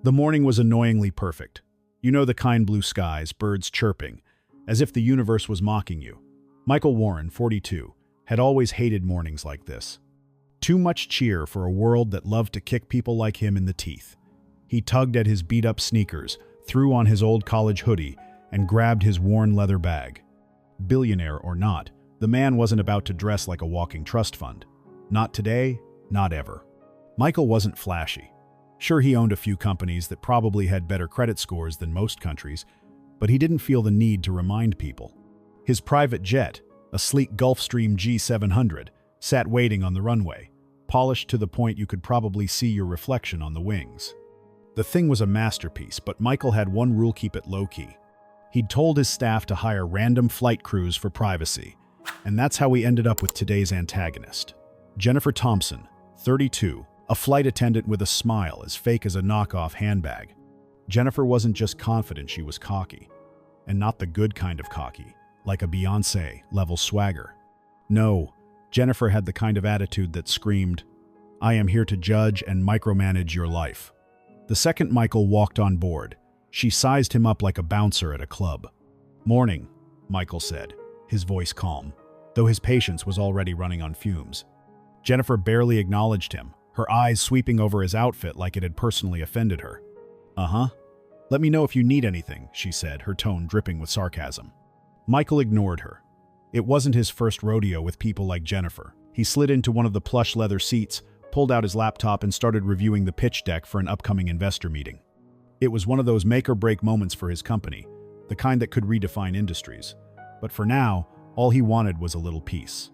The morning was annoyingly perfect. You know, the kind blue skies, birds chirping, as if the universe was mocking you. Michael Warren, 42, had always hated mornings like this. Too much cheer for a world that loved to kick people like him in the teeth. He tugged at his beat-up sneakers, threw on his old college hoodie, and grabbed his worn leather bag. Billionaire or not, the man wasn't about to dress like a walking trust fund. Not today, not ever. Michael wasn't flashy. Sure, he owned a few companies that probably had better credit scores than most countries, but he didn't feel the need to remind people. His private jet, a sleek Gulfstream G700, sat waiting on the runway, polished to the point you could probably see your reflection on the wings. The thing was a masterpiece, but Michael had one rule: keep it low-key. He'd told his staff to hire random flight crews for privacy, and that's how we ended up with today's antagonist. Jennifer Thompson, 32, a flight attendant with a smile as fake as a knockoff handbag. Jennifer wasn't just confident, she was cocky. And not the good kind of cocky, like a Beyoncé-level swagger. No, Jennifer had the kind of attitude that screamed, "I am here to judge and micromanage your life." The second Michael walked on board, she sized him up like a bouncer at a club. "Morning," Michael said, his voice calm, though his patience was already running on fumes. Jennifer barely acknowledged him, her eyes sweeping over his outfit like it had personally offended her. "Uh-huh. Let me know if you need anything," she said, her tone dripping with sarcasm. Michael ignored her. It wasn't his first rodeo with people like Jennifer. He slid into one of the plush leather seats, pulled out his laptop, and started reviewing the pitch deck for an upcoming investor meeting. It was one of those make-or-break moments for his company, the kind that could redefine industries. But for now, all he wanted was a little peace.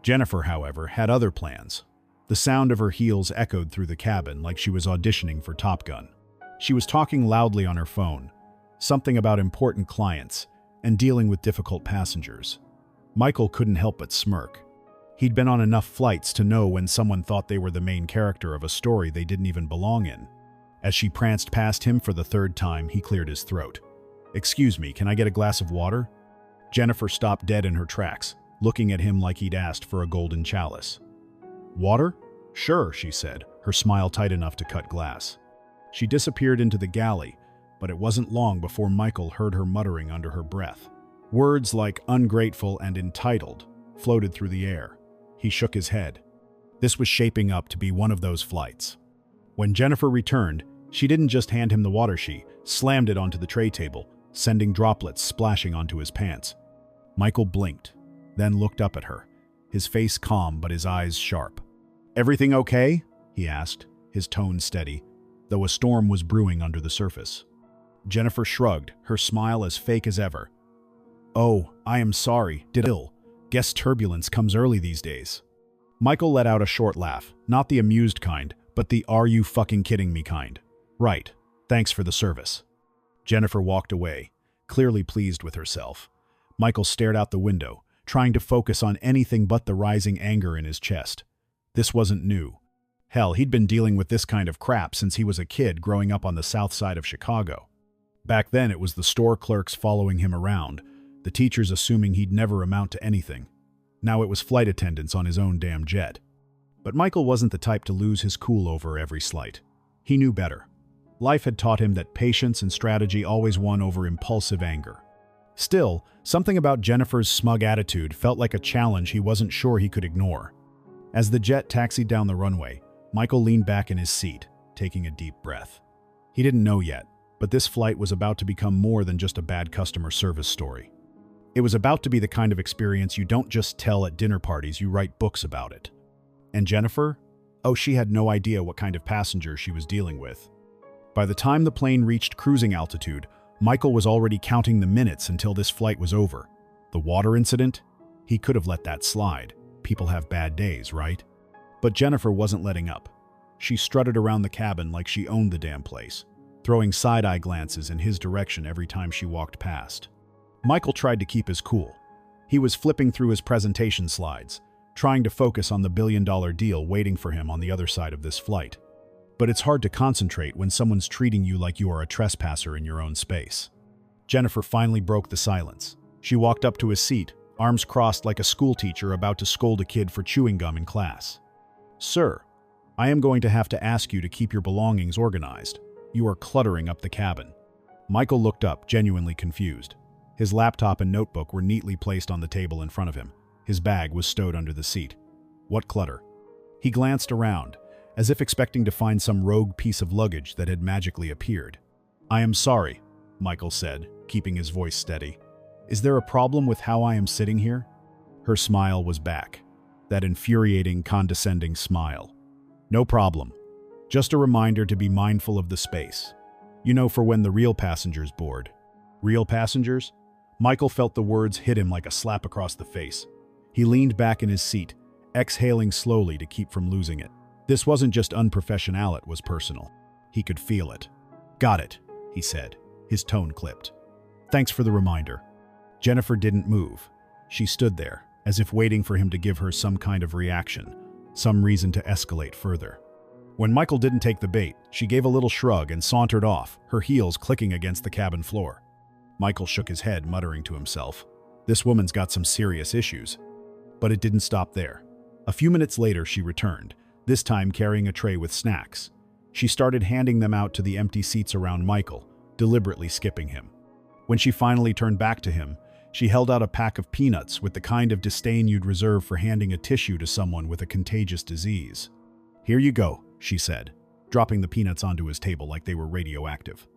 Jennifer, however, had other plans. The sound of her heels echoed through the cabin like she was auditioning for Top Gun. She was talking loudly on her phone, something about important clients and dealing with difficult passengers. Michael couldn't help but smirk. He'd been on enough flights to know when someone thought they were the main character of a story they didn't even belong in. As she pranced past him for the third time, he cleared his throat. "Excuse me, can I get a glass of water?" Jennifer stopped dead in her tracks, looking at him like he'd asked for a golden chalice. "Water? Sure," she said, her smile tight enough to cut glass. She disappeared into the galley, but it wasn't long before Michael heard her muttering under her breath. Words like ungrateful and entitled floated through the air. He shook his head. This was shaping up to be one of those flights. When Jennifer returned, she didn't just hand him the water, she slammed it onto the tray table, sending droplets splashing onto his pants. Michael blinked, then looked up at her, his face calm but his eyes sharp. "Everything okay?" he asked, his tone steady, though a storm was brewing under the surface. Jennifer shrugged, her smile as fake as ever. "Oh, I am sorry. Guess turbulence comes early these days." Michael let out a short laugh, not the amused kind, but the "are you fucking kidding me" kind. "Right. Thanks for the service." Jennifer walked away, clearly pleased with herself. Michael stared out the window, trying to focus on anything but the rising anger in his chest. This wasn't new. Hell, he'd been dealing with this kind of crap since he was a kid growing up on the south side of Chicago. Back then, it was the store clerks following him around, the teachers assuming he'd never amount to anything. Now it was flight attendants on his own damn jet. But Michael wasn't the type to lose his cool over every slight. He knew better. Life had taught him that patience and strategy always won over impulsive anger. Still, something about Jennifer's smug attitude felt like a challenge he wasn't sure he could ignore. As the jet taxied down the runway, Michael leaned back in his seat, taking a deep breath. He didn't know yet, but this flight was about to become more than just a bad customer service story. It was about to be the kind of experience you don't just tell at dinner parties, you write books about it. And Jennifer? Oh, she had no idea what kind of passenger she was dealing with. By the time the plane reached cruising altitude, Michael was already counting the minutes until this flight was over. The water incident? He could have let that slide. People have bad days, right? But Jennifer wasn't letting up. She strutted around the cabin like she owned the damn place, throwing side-eye glances in his direction every time she walked past. Michael tried to keep his cool. He was flipping through his presentation slides, trying to focus on the billion-dollar deal waiting for him on the other side of this flight. But it's hard to concentrate when someone's treating you like you are a trespasser in your own space. Jennifer finally broke the silence. She walked up to his seat, arms crossed like a schoolteacher about to scold a kid for chewing gum in class. "Sir, I am going to have to ask you to keep your belongings organized." You are cluttering up the cabin." Michael looked up, genuinely confused. His laptop and notebook were neatly placed on the table in front of him. His bag was stowed under the seat. What clutter? He glanced around, as if expecting to find some rogue piece of luggage that had magically appeared. "I am sorry," Michael said, keeping his voice steady. "Is there a problem with how I am sitting here?" Her smile was back. That infuriating, condescending smile. "No problem. Just a reminder to be mindful of the space. You know, for when the real passengers board." "Real passengers?" Michael felt the words hit him like a slap across the face. He leaned back in his seat, exhaling slowly to keep from losing it. This wasn't just unprofessional, it was personal. He could feel it. "Got it," he said, his tone clipped. "Thanks for the reminder." Jennifer didn't move. She stood there, as if waiting for him to give her some kind of reaction, some reason to escalate further. When Michael didn't take the bait, she gave a little shrug and sauntered off, her heels clicking against the cabin floor. Michael shook his head, muttering to himself, "This woman's got some serious issues." But it didn't stop there. A few minutes later, she returned, this time carrying a tray with snacks. She started handing them out to the empty seats around Michael, deliberately skipping him. When she finally turned back to him, she held out a pack of peanuts with the kind of disdain you'd reserve for handing a tissue to someone with a contagious disease. "Here you go," she said, dropping the peanuts onto his table like they were radioactive.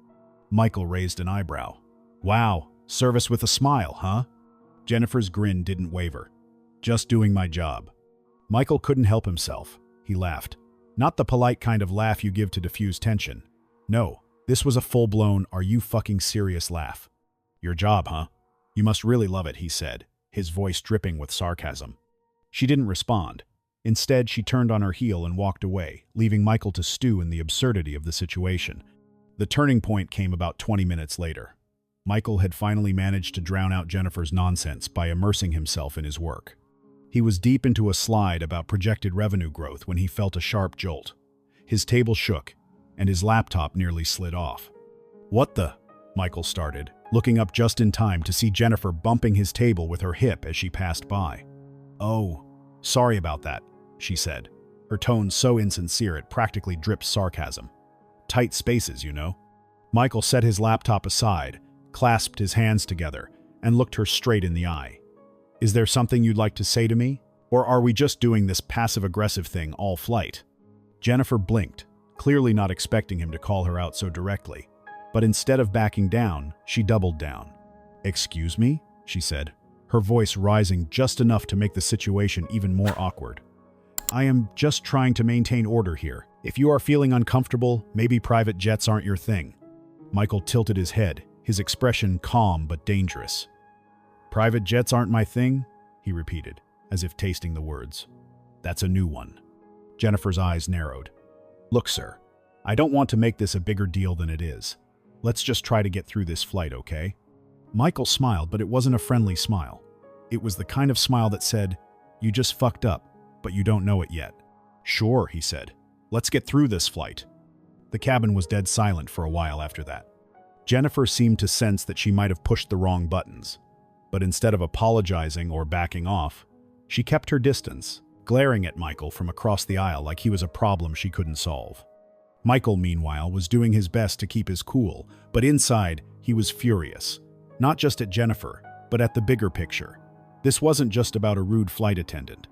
Michael raised an eyebrow. "Wow, service with a smile, huh?" Jennifer's grin didn't waver. "Just doing my job." Michael couldn't help himself. He laughed. Not the polite kind of laugh you give to diffuse tension. No, this was a full-blown, "are you fucking serious" laugh. "Your job, huh? You must really love it," he said, his voice dripping with sarcasm. She didn't respond. Instead, she turned on her heel and walked away, leaving Michael to stew in the absurdity of the situation. The turning point came about 20 minutes later. Michael had finally managed to drown out Jennifer's nonsense by immersing himself in his work. He was deep into a slide about projected revenue growth when he felt a sharp jolt. His table shook, and his laptop nearly slid off. "What the?" Michael started, looking up just in time to see Jennifer bumping his table with her hip as she passed by. "Oh, sorry about that," she said, her tone so insincere it practically dripped sarcasm. "Tight spaces, you know." Michael set his laptop aside, clasped his hands together, and looked her straight in the eye. "Is there something you'd like to say to me? Or are we just doing this passive-aggressive thing all flight?" Jennifer blinked, clearly not expecting him to call her out so directly. But instead of backing down, she doubled down. "Excuse me?" she said, her voice rising just enough to make the situation even more awkward. "I am just trying to maintain order here. If you are feeling uncomfortable, maybe private jets aren't your thing." Michael tilted his head, his expression calm but dangerous. "Private jets aren't my thing?" he repeated, as if tasting the words. "That's a new one." Jennifer's eyes narrowed. "Look, sir, I don't want to make this a bigger deal than it is. Let's just try to get through this flight, okay?" Michael smiled, but it wasn't a friendly smile. It was the kind of smile that said, "You just fucked up, but you don't know it yet." "Sure," he said. "Let's get through this flight." The cabin was dead silent for a while after that. Jennifer seemed to sense that she might have pushed the wrong buttons. But instead of apologizing or backing off, she kept her distance, glaring at Michael from across the aisle like he was a problem she couldn't solve. Michael, meanwhile, was doing his best to keep his cool, but inside, he was furious. Not just at Jennifer, but at the bigger picture. This wasn't just about a rude flight attendant.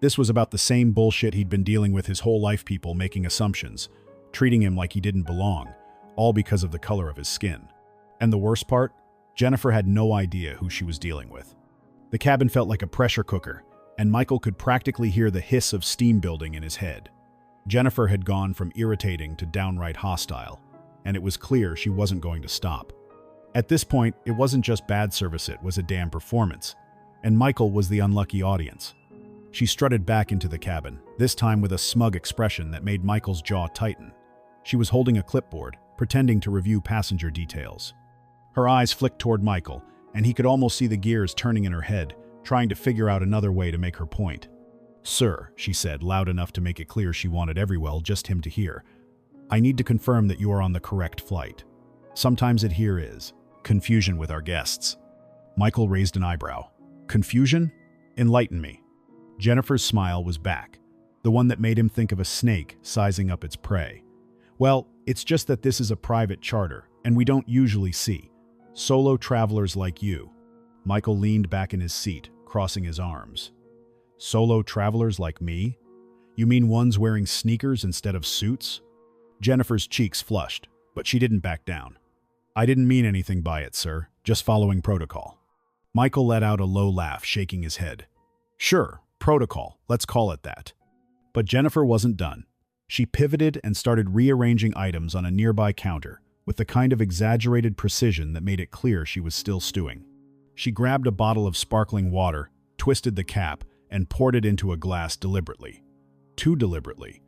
This was about the same bullshit he'd been dealing with his whole life, people making assumptions, treating him like he didn't belong, all because of the color of his skin. And the worst part? Jennifer had no idea who she was dealing with. The cabin felt like a pressure cooker, and Michael could practically hear the hiss of steam building in his head. Jennifer had gone from irritating to downright hostile, and it was clear she wasn't going to stop. At this point, it wasn't just bad service, it was a damn performance, and Michael was the unlucky audience. She strutted back into the cabin, this time with a smug expression that made Michael's jaw tighten. She was holding a clipboard, pretending to review passenger details. Her eyes flicked toward Michael, and he could almost see the gears turning in her head, trying to figure out another way to make her point. "Sir," she said, loud enough to make it clear she wanted just him to hear, "I need to confirm that you are on the correct flight. Sometimes it here is confusion with our guests." Michael raised an eyebrow. "Confusion? Enlighten me." Jennifer's smile was back, the one that made him think of a snake sizing up its prey. "Well, It's just that this is a private charter, and we don't usually see solo travelers like you. Michael leaned back in his seat, crossing his arms. Solo travelers like me? You mean ones wearing sneakers instead of suits? Jennifer's cheeks flushed, but she didn't back down. I didn't mean anything by it, sir, just following protocol. Michael let out a low laugh, shaking his head. Sure, protocol, let's call it that. But Jennifer wasn't done. She pivoted and started rearranging items on a nearby counter, with the kind of exaggerated precision that made it clear she was still stewing. She grabbed a bottle of sparkling water, twisted the cap, and poured it into a glass deliberately. Too deliberately.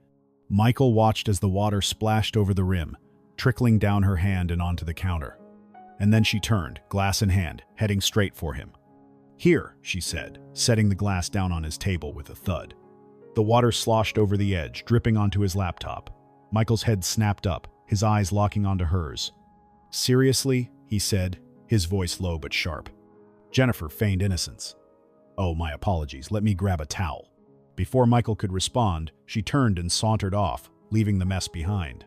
Michael watched as the water splashed over the rim, trickling down her hand and onto the counter. And then she turned, glass in hand, heading straight for him. Here, she said, setting the glass down on his table with a thud. The water sloshed over the edge, dripping onto his laptop. Michael's head snapped up, his eyes locking onto hers. Seriously, he said, his voice low but sharp. Jennifer feigned innocence. Oh, my apologies, let me grab a towel. Before Michael could respond, she turned and sauntered off, leaving the mess behind.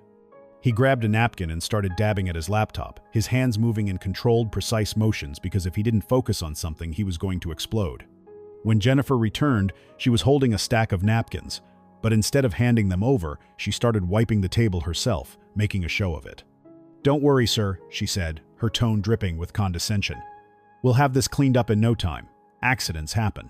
He grabbed a napkin and started dabbing at his laptop, his hands moving in controlled, precise motions because if he didn't focus on something, he was going to explode. When Jennifer returned, she was holding a stack of napkins, but instead of handing them over, she started wiping the table herself, making a show of it. Don't worry, sir, she said, her tone dripping with condescension. We'll have this cleaned up in no time. Accidents happen.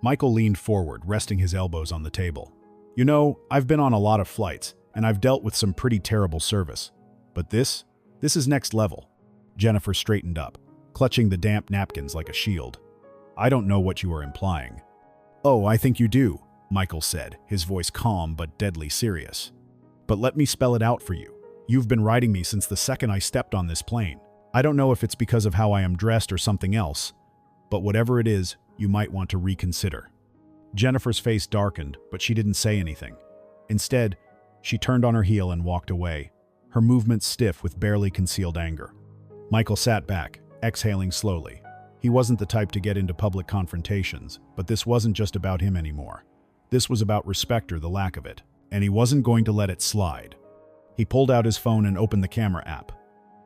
Michael leaned forward, resting his elbows on the table. You know, I've been on a lot of flights, and I've dealt with some pretty terrible service. But this is next level. Jennifer straightened up, clutching the damp napkins like a shield. I don't know what you are implying. Oh, I think you do, Michael said, his voice calm but deadly serious. But let me spell it out for you. You've been riding me since the second I stepped on this plane. I don't know if it's because of how I am dressed or something else, but whatever it is, you might want to reconsider. Jennifer's face darkened, but she didn't say anything. Instead, she turned on her heel and walked away, her movements stiff with barely concealed anger. Michael sat back, exhaling slowly. He wasn't the type to get into public confrontations, but this wasn't just about him anymore. This was about respect or the lack of it, and he wasn't going to let it slide. He pulled out his phone and opened the camera app.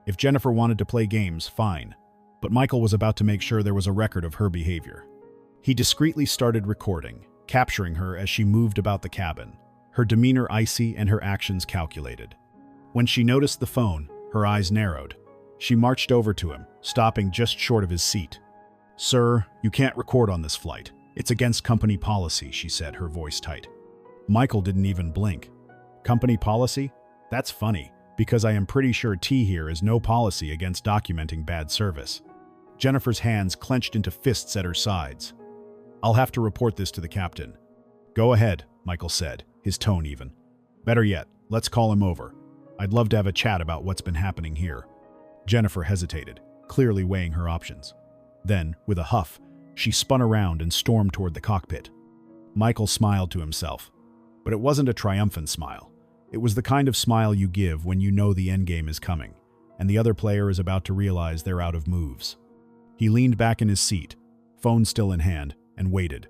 If Jennifer wanted to play games, fine, but Michael was about to make sure there was a record of her behavior. He discreetly started recording, capturing her as she moved about the cabin, her demeanor icy and her actions calculated. When she noticed the phone, her eyes narrowed. She marched over to him, stopping just short of his seat. Sir, you can't record on this flight. It's against company policy, she said, her voice tight. Michael didn't even blink. Company policy? That's funny, because I am pretty sure T here is no policy against documenting bad service. Jennifer's hands clenched into fists at her sides. I'll have to report this to the captain. Go ahead, Michael said, his tone even. Better yet, let's call him over. I'd love to have a chat about what's been happening here. Jennifer hesitated, clearly weighing her options. Then, with a huff, she spun around and stormed toward the cockpit. Michael smiled to himself, but it wasn't a triumphant smile. It was the kind of smile you give when you know the endgame is coming, and the other player is about to realize they're out of moves. He leaned back in his seat, phone still in hand, and waited.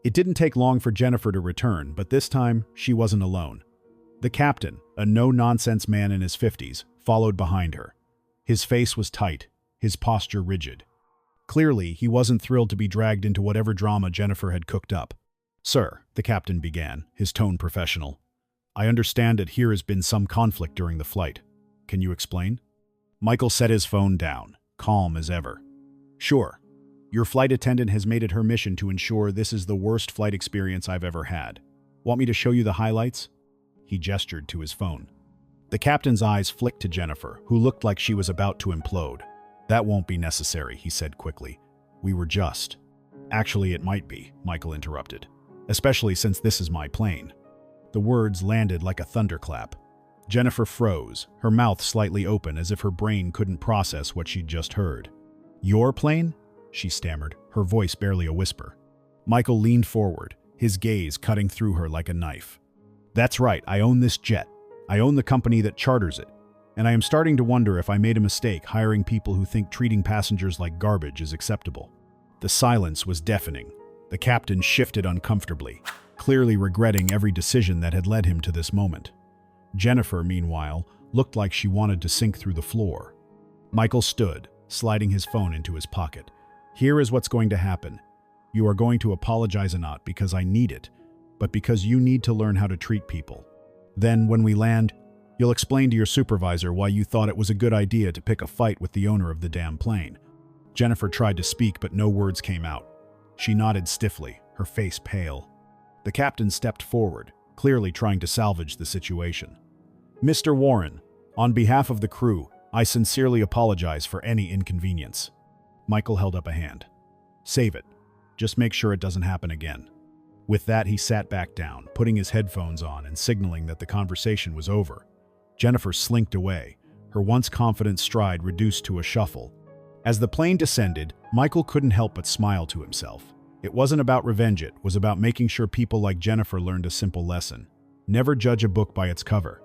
It didn't take long for Jennifer to return, but this time, she wasn't alone. The captain, a no-nonsense man in his 50s, followed behind her. His face was tight, his posture rigid. Clearly, he wasn't thrilled to be dragged into whatever drama Jennifer had cooked up. Sir, the captain began, his tone professional. I understand that here has been some conflict during the flight. Can you explain? Michael set his phone down, calm as ever. Sure. Your flight attendant has made it her mission to ensure this is the worst flight experience I've ever had. Want me to show you the highlights? He gestured to his phone. The captain's eyes flicked to Jennifer, who looked like she was about to implode. That won't be necessary, he said quickly. We were just. Actually, it might be, Michael interrupted. Especially since this is my plane. The words landed like a thunderclap. Jennifer froze, her mouth slightly open as if her brain couldn't process what she'd just heard. Your plane? She stammered, her voice barely a whisper. Michael leaned forward, his gaze cutting through her like a knife. That's right, I own this jet. I own the company that charters it. And I am starting to wonder if I made a mistake hiring people who think treating passengers like garbage is acceptable. The silence was deafening. The captain shifted uncomfortably, clearly regretting every decision that had led him to this moment. Jennifer, meanwhile, looked like she wanted to sink through the floor. Michael stood, sliding his phone into his pocket. "Here is what's going to happen. You are going to apologize, not because I need it, but because you need to learn how to treat people. Then, when we land, you'll explain to your supervisor why you thought it was a good idea to pick a fight with the owner of the damn plane." Jennifer tried to speak, but no words came out. She nodded stiffly, her face pale. The captain stepped forward, clearly trying to salvage the situation. "Mr. Warren, on behalf of the crew, I sincerely apologize for any inconvenience." Michael held up a hand. "Save it. Just make sure it doesn't happen again." With that, he sat back down, putting his headphones on and signaling that the conversation was over. Jennifer slinked away, her once confident stride reduced to a shuffle. As the plane descended, Michael couldn't help but smile to himself. It wasn't about revenge, it was about making sure people like Jennifer learned a simple lesson. Never judge a book by its cover.